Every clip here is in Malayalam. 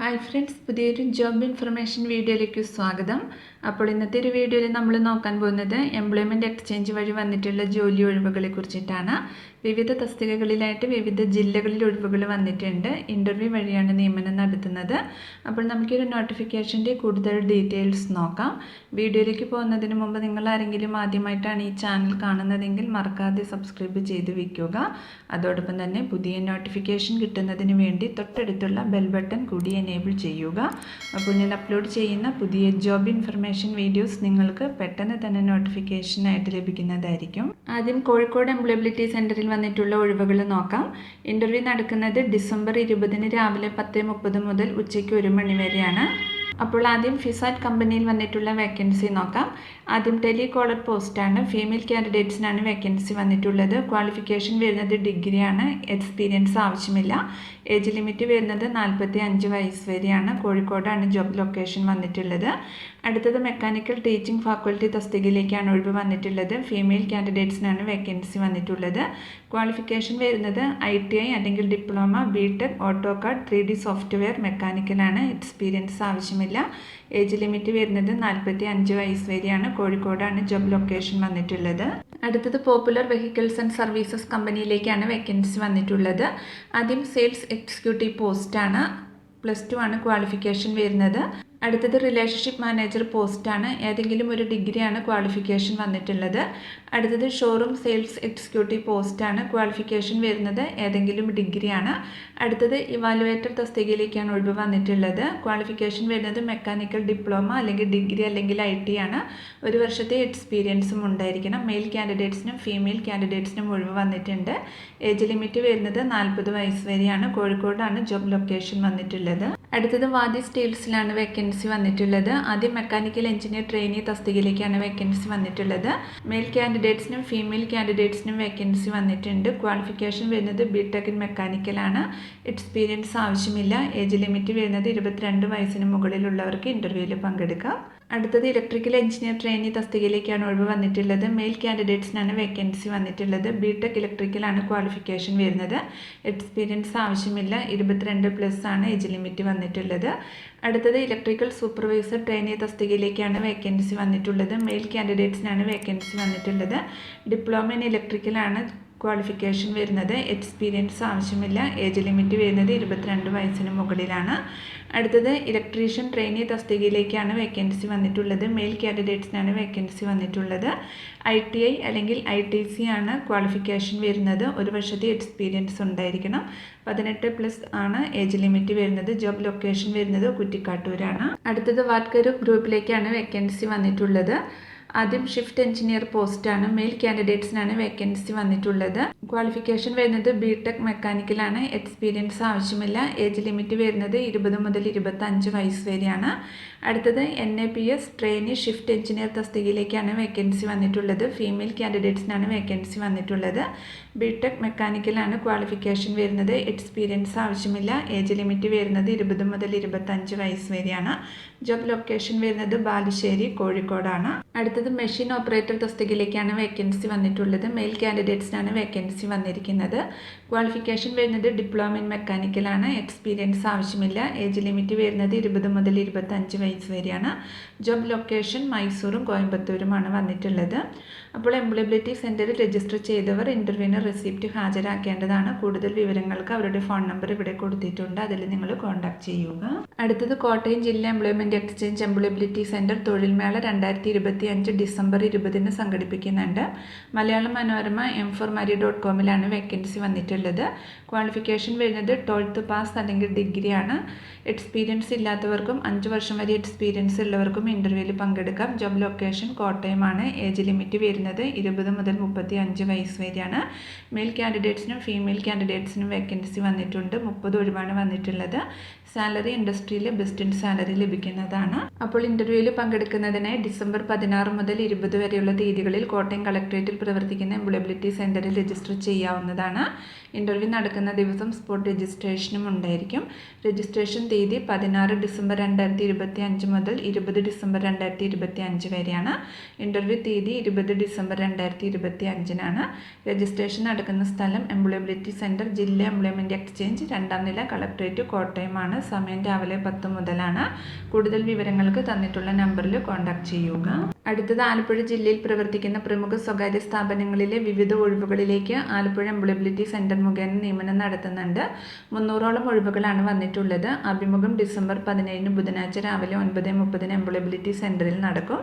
ഹായ് ഫ്രണ്ട്സ്, പുതിയൊരു ജോബ് ഇൻഫർമേഷൻ വീഡിയോയിലേക്ക് സ്വാഗതം. അപ്പോൾ ഇന്നത്തെ ഒരു വീഡിയോയിൽ നമ്മൾ നോക്കാൻ പോകുന്നത് എംപ്ലോയ്മെൻറ്റ് എക്സ്ചേഞ്ച് വഴി വന്നിട്ടുള്ള ജോലി ഒഴിവുകളെ കുറിച്ചിട്ടാണ്. വിവിധ തസ്തികകളിലായിട്ട് വിവിധ ജില്ലകളിൽ ഒഴിവുകൾ വന്നിട്ടുണ്ട്. ഇൻ്റർവ്യൂ വഴിയാണ് നിയമനം നടത്തുന്നത്. അപ്പോൾ നമുക്കൊരു നോട്ടിഫിക്കേഷൻ്റെ കൂടുതൽ ഡീറ്റെയിൽസ് നോക്കാം. വീഡിയോയിലേക്ക് പോകുന്നതിന് മുമ്പ് നിങ്ങൾ ആരെങ്കിലും ആദ്യമായിട്ടാണ് ഈ ചാനൽ കാണുന്നതെങ്കിൽ മറക്കാതെ സബ്സ്ക്രൈബ് ചെയ്ത് വയ്ക്കുക. അതോടൊപ്പം തന്നെ പുതിയ നോട്ടിഫിക്കേഷൻ കിട്ടുന്നതിന് വേണ്ടി തൊട്ടടുത്തുള്ള ബെൽ ബട്ടൺ കൂടി എനേബിൾ ചെയ്യുക. അപ്പോൾ ഞാൻ അപ്ലോഡ് ചെയ്യുന്ന പുതിയ ജോബ് ഇൻഫർമേഷൻ വീഡിയോസ് നിങ്ങൾക്ക് പെട്ടെന്ന് തന്നെ നോട്ടിഫിക്കേഷനായിട്ട് ലഭിക്കുന്നതായിരിക്കും. ആദ്യം കോഴിക്കോട് എംപ്ലോയബിലിറ്റി സെൻറ്ററിൽ വന്നിട്ടുള്ള ഒഴിവുകൾ നോക്കാം. ഇൻ്റർവ്യൂ നടക്കുന്നത് ഡിസംബർ 20 രാവിലെ 10:30 മുതൽ ഉച്ചയ്ക്ക് 1 മണി വരെയാണ്. അപ്പോൾ ആദ്യം ഫിസാറ്റ് കമ്പനിയിൽ വന്നിട്ടുള്ള വേക്കൻസി നോക്കാം. ആദ്യം ടെലികോളർ പോസ്റ്റാണ്. ഫീമെയിൽ കാൻഡിഡേറ്റ്സിനാണ് വേക്കൻസി വന്നിട്ടുള്ളത്. ക്വാളിഫിക്കേഷൻ വരുന്നത് ഡിഗ്രിയാണ്. എക്സ്പീരിയൻസ് ആവശ്യമില്ല. ഏജ് ലിമിറ്റ് വരുന്നത് 45 വയസ്സ് വരെയാണ്. കോഴിക്കോടാണ് ജോബ് ലൊക്കേഷൻ വന്നിട്ടുള്ളത്. അടുത്തത് മെക്കാനിക്കൽ ടീച്ചിങ് ഫാക്കൽറ്റി തസ്തികയിലേക്കാണ് ഒഴിവ് വന്നിട്ടുള്ളത്. ഫീമെയിൽ കാൻഡിഡേറ്റ്സിനാണ് വേക്കൻസി വന്നിട്ടുള്ളത്. ക്വാളിഫിക്കേഷൻ വരുന്നത് ITI അല്ലെങ്കിൽ diploma, BTech, AutoCAD, 3D software, മെക്കാനിക്കലാണ്. എക്സ്പീരിയൻസ് ആവശ്യമില്ല. ഏജ് ലിമിറ്റ് വരുന്നത് 45 വയസ്സ് വരെയാണ്. കോഴിക്കോടാണ് ജോബ് ലൊക്കേഷൻ വന്നിട്ടുള്ളത്. അടുത്തത് പോപ്പുലർ വെഹിക്കിൾസ് ആൻഡ് സർവീസസ് കമ്പനിയിലേക്കാണ് വേക്കൻസി വന്നിട്ടുള്ളത്. ആദ്യം സെയിൽസ് എക്സിക്യൂട്ടീവ് പോസ്റ്റാണ്. +2 ആണ് ക്വാളിഫിക്കേഷൻ വരുന്നത്. അടുത്തത് റിലേഷൻഷിപ്പ് മാനേജർ പോസ്റ്റാണ്. ഏതെങ്കിലും ഒരു ഡിഗ്രിയാണ് ക്വാളിഫിക്കേഷൻ വന്നിട്ടുള്ളത്. അടുത്തത് ഷോറൂം സെയിൽസ് എക്സിക്യൂട്ടീവ് പോസ്റ്റാണ്. ക്വാളിഫിക്കേഷൻ വരുന്നത് ഏതെങ്കിലും ഡിഗ്രിയാണ്. അടുത്തത് ഇവാലുവേറ്റർ തസ്തികയിലേക്കാണ് ഒഴിവ് വന്നിട്ടുള്ളത്. ക്വാളിഫിക്കേഷൻ വരുന്നത് മെക്കാനിക്കൽ ഡിപ്ലോമ അല്ലെങ്കിൽ ഡിഗ്രി അല്ലെങ്കിൽ IT ആണ്. 1 വർഷത്തെ എക്സ്പീരിയൻസും ഉണ്ടായിരിക്കണം. മെയിൽ കാൻഡിഡേറ്റ്സിനും ഫീമെയിൽ കാൻഡിഡേറ്റ്സിനും ഒഴിവ് വന്നിട്ടുണ്ട്. ഏജ് ലിമിറ്റ് വരുന്നത് 40 വയസ്സ് വരെയാണ്. കോഴിക്കോടാണ് ജോബ് ലൊക്കേഷൻ വന്നിട്ടുള്ളത്. അടുത്തത് വാദി സ്റ്റീൽസിലാണ് വേക്കൻസി വന്നിട്ടുള്ളത്. ആദ്യം മെക്കാനിക്കൽ എഞ്ചിനീയർ ട്രെയിനി തസ്തികയിലേക്കാണ് വേക്കൻസി വന്നിട്ടുള്ളത്. മെയിൽ കാൻഡിഡേറ്റ്സിനും ഫീമെയിൽ കാൻഡിഡേറ്റ്സിനും വേക്കൻസി വന്നിട്ടുണ്ട്. ക്വാളിഫിക്കേഷൻ വരുന്നത് BTech ഇൻ മെക്കാനിക്കലാണ്. എക്സ്പീരിയൻസ് ആവശ്യമില്ല. ഏജ് ലിമിറ്റ് വരുന്നത് 22 വയസ്സിന് മുകളിലുള്ളവർക്ക് ഇൻ്റർവ്യൂവിൽ പങ്കെടുക്കാം. അടുത്തത് ഇലക്ട്രിക്കൽ എഞ്ചിനീയർ ട്രെയിനി തസ്തികയിലേക്കാണ് ഒഴിവ് വന്നിട്ടുള്ളത്. മെയിൽ കാൻഡിഡേറ്റ്സിനാണ് വേക്കൻസി വന്നിട്ടുള്ളത്. BTech ഇലക്ട്രിക്കലാണ് ക്വാളിഫിക്കേഷൻ വരുന്നത്. എക്സ്പീരിയൻസ് ആവശ്യമില്ല. 22+ ആണ് ഏജ് ലിമിറ്റ് വന്നിട്ടുള്ളത്. അടുത്തത് ഇലക്ട്രിക്കൽ സൂപ്പർവൈസർ ട്രെയിനി തസ്തികയിലേക്കാണ് വേക്കൻസി വന്നിട്ടുള്ളത്. മെയിൽ കാൻഡിഡേറ്റ്സിനാണ് വേക്കൻസി വന്നിട്ടുള്ളത്. ഡിപ്ലോമ ഇൻ ഇലക്ട്രിക്കലാണ് ക്വാളിഫിക്കേഷൻ വരുന്നത്. എക്സ്പീരിയൻസ് ആവശ്യമില്ല. ഏജ് ലിമിറ്റ് വരുന്നത് 22 വയസ്സിന് മുകളിലാണ്. അടുത്തത് ഇലക്ട്രീഷ്യൻ ട്രെയിനി തസ്തികയിലേക്കാണ് വേക്കൻസി വന്നിട്ടുള്ളത്. മെയിൽ കാൻഡിഡേറ്റ്സിനാണ് വേക്കൻസി വന്നിട്ടുള്ളത്. ITI അല്ലെങ്കിൽ ITC ആണ് ക്വാളിഫിക്കേഷൻ വരുന്നത്. 1 വർഷത്തെ എക്സ്പീരിയൻസ് ഉണ്ടായിരിക്കണം. 18+ ആണ് ഏജ് ലിമിറ്റ് വരുന്നത്. ജോബ് ലൊക്കേഷൻ വരുന്നത് കുറ്റിക്കാട്ടൂരാണ്. അടുത്തത് വാട്ട്കരു ഗ്രൂപ്പിലേക്കാണ് വേക്കൻസി വന്നിട്ടുള്ളത്. ആദ്യം ഷിഫ്റ്റ് എഞ്ചിനീയർ പോസ്റ്റാണ്. മെയിൽ കാൻഡിഡേറ്റ്സിനാണ് വേക്കൻസി വന്നിട്ടുള്ളത്. ക്വാളിഫിക്കേഷൻ വരുന്നത് BTech മെക്കാനിക്കലാണ്. എക്സ്പീരിയൻസ് ആവശ്യമില്ല. ഏജ് ലിമിറ്റ് വരുന്നത് 20 മുതൽ 25 വയസ്സ് വരെയാണ്. അടുത്തത് NAPS ട്രെയിനി ഷിഫ്റ്റ് എഞ്ചിനീയർ തസ്തികയിലേക്കാണ് വേക്കൻസി വന്നിട്ടുള്ളത്. ഫീമെയിൽ കാൻഡിഡേറ്റ്സിനാണ് വേക്കൻസി വന്നിട്ടുള്ളത്. BTech മെക്കാനിക്കലാണ് ക്വാളിഫിക്കേഷൻ വരുന്നത്. എക്സ്പീരിയൻസ് ആവശ്യമില്ല. ഏജ് ലിമിറ്റ് വരുന്നത് 20 മുതൽ 25 വയസ്സ് വരെയാണ്. ജോബ് ലൊക്കേഷൻ വരുന്നത് ബാലുശ്ശേരി, കോഴിക്കോടാണ്. അടുത്തത് മെഷീൻ ഓപ്പറേറ്റർ തസ്തികയിലേക്കാണ് വേക്കൻസി വന്നിട്ടുള്ളത്. മെയിൽ കാൻഡിഡേറ്റ്സിനാണ് വേക്കൻസി വന്നിരിക്കുന്നത്. ക്വാളിഫിക്കേഷൻ വരുന്നത് ഡിപ്ലോമ ഇൻ മെക്കാനിക്കലാണ്. എക്സ്പീരിയൻസ് ആവശ്യമില്ല. ഏജ് ലിമിറ്റ് വരുന്നത് 20 മുതൽ 25 വയസ്സ് വരെയാണ്. ജോബ് ലൊക്കേഷൻ മൈസൂറും കോയമ്പത്തൂരുമാണ് വന്നിട്ടുള്ളത്. അപ്പോൾ എംപ്ലോയബിലിറ്റി സെൻറ്ററിൽ രജിസ്റ്റർ ചെയ്തവർ ഇൻ്റർവ്യൂവിന് റെസിപ്റ്റ് ഹാജരാക്കേണ്ടതാണ്. കൂടുതൽ വിവരങ്ങൾക്ക് അവരുടെ ഫോൺ നമ്പർ ഇവിടെ കൊടുത്തിട്ടുണ്ട്. അതിൽ നിങ്ങൾ കോൺടാക്ട് ചെയ്യുക. അടുത്തത് കോട്ടയം ജില്ലാ എംപ്ലോയ്മെൻറ്റ് എക്സ്ചേഞ്ച് എംപ്ലോയബിലിറ്റി സെൻറ്റർ തൊഴിൽമേള 2025 ഡിസംബർ 20 സംഘടിപ്പിക്കുന്നുണ്ട്. മലയാളം മനോരമ m4mari.com വേക്കൻസി വന്നിട്ടുള്ളത്. ക്വാളിഫിക്കേഷൻ വരുന്നത് 12th പാസ് അല്ലെങ്കിൽ ഡിഗ്രിയാണ്. എക്സ്പീരിയൻസ് ഇല്ലാത്തവർക്കും 5 വർഷം വരെ എക്സ്പീരിയൻസ് ഉള്ളവർക്കും ഇൻ്റർവ്യൂവിൽ പങ്കെടുക്കാം. ജോബ് ലൊക്കേഷൻ കോട്ടയമാണ്. ഏജ് ലിമിറ്റ് വരുന്നത് 20 മുതൽ 35 വയസ്സ് വരെയാണ്. മെയിൽ കാൻഡിഡേറ്റ്സിനും ഫീമെയിൽ കാൻഡിഡേറ്റ്സിനും വേക്കൻസി വന്നിട്ടുണ്ട്. 30 ഒഴിവാണ് വന്നിട്ടുള്ളത്. സാലറി ഇൻഡസ്ട്രിയിൽ ബെസ്റ്റ് ഇൻ സാലറി ലഭിക്കുന്നതാണ്. അപ്പോൾ ഇൻ്റർവ്യൂവിൽ പങ്കെടുക്കുന്നതിനായി ഡിസംബർ 16 മുതൽ 20 വരെയുള്ള തീയതികളിൽ കോട്ടയം കളക്ട്രേറ്റിൽ പ്രവർത്തിക്കുന്ന എംപ്ലോയബിലിറ്റി സെൻറ്ററിൽ രജിസ്റ്റർ ചെയ്യാവുന്നതാണ്. ഇൻ്റർവ്യൂ നടക്കുന്ന ദിവസം സ്പോട്ട് രജിസ്ട്രേഷനും ഉണ്ടായിരിക്കും. രജിസ്ട്രേഷൻ തീയതി 16 ഡിസംബർ 2025 മുതൽ 20 ഡിസംബർ 2025 വരെയാണ്. ഇൻ്റർവ്യൂ തീയതി 20 ഡിസംബർ 2025 രജിസ്ട്രേഷൻ നടക്കുന്ന സ്ഥലം എംപ്ലോയബിലിറ്റി സെൻറ്റർ, ജില്ലാ എംപ്ലോയ്മെൻറ്റ് എക്സ്ചേഞ്ച്, 2ാം നില, കളക്ട്രേറ്റ്, കോട്ടയമാണ്. സമയം രാവിലെ 10 മുതലാണ്. കൂടുതൽ വിവരങ്ങൾക്ക് തന്നിട്ടുള്ള നമ്പറിൽ കോൺടാക്ട് ചെയ്യുക. അടുത്തത് ആലപ്പുഴ ജില്ലയിൽ പ്രവർത്തിക്കുന്ന പ്രമുഖ സ്വകാര്യ സ്ഥാപനങ്ങളിലെ വിവിധ ഒഴിവുകളിലേക്ക് ആലപ്പുഴ എംപ്ലോയബിലിറ്റി സെൻറ്റർ മുഖേന നിയമനം നടത്തുന്നുണ്ട്. 300ഓളം ഒഴിവുകളാണ് വന്നിട്ടുള്ളത്. അഭിമുഖം ഡിസംബർ 17 ബുധനാഴ്ച രാവിലെ 9:30 എംപ്ലോയബിലിറ്റി സെൻറ്ററിൽ നടക്കും.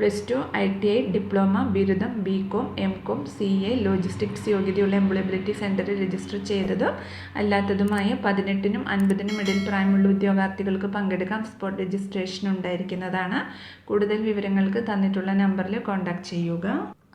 +2, ITI, ഡിപ്ലോമ, ബിരുദം, BCom, MCom, CA, ലോജിസ്റ്റിക്സ് യോഗ്യതയുള്ള എംപ്ലോയബിലിറ്റി സെൻറ്ററിൽ രജിസ്റ്റർ ചെയ്തതും അല്ലാത്തതുമായ 18നും 50നും ഇടയിൽ പ്രായമുള്ള ഉദ്യോഗാർത്ഥികൾക്ക് പങ്കെടുക്കാം. സ്പോട്ട് രജിസ്ട്രേഷൻ ഉണ്ടായിരിക്കുന്നതാണ്. കൂടുതൽ വിവരങ്ങൾക്ക് തന്നിട്ടുള്ള നമ്പറിൽ കോൺടാക്ട് ചെയ്യുക.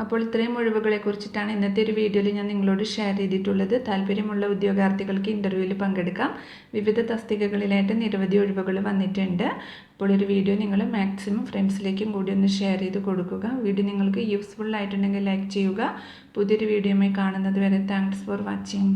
അപ്പോൾ ഇത്രയും ഒഴിവുകളെ കുറിച്ചിട്ടാണ് ഇന്നത്തെ ഒരു വീഡിയോയിൽ ഞാൻ നിങ്ങളോട് ഷെയർ ചെയ്തിട്ടുള്ളത്. താല്പര്യമുള്ള ഉദ്യോഗാർത്ഥികൾക്ക് ഇൻ്റർവ്യൂവിൽ പങ്കെടുക്കാം. വിവിധ തസ്തികകളിലായിട്ട് നിരവധി ഒഴിവുകൾ വന്നിട്ടുണ്ട്. അപ്പോൾ ഒരു വീഡിയോ നിങ്ങൾ മാക്സിമം ഫ്രണ്ട്സിലേക്കും കൂടി ഒന്ന് ഷെയർ ചെയ്ത് കൊടുക്കുക. വീഡിയോ നിങ്ങൾക്ക് യൂസ്ഫുൾ ആയിട്ടുണ്ടെങ്കിൽ ലൈക്ക് ചെയ്യുക. പുതിയൊരു വീഡിയോയുമായി കാണുന്നത് വരെ താങ്ക്സ് ഫോർ വാച്ചിങ്.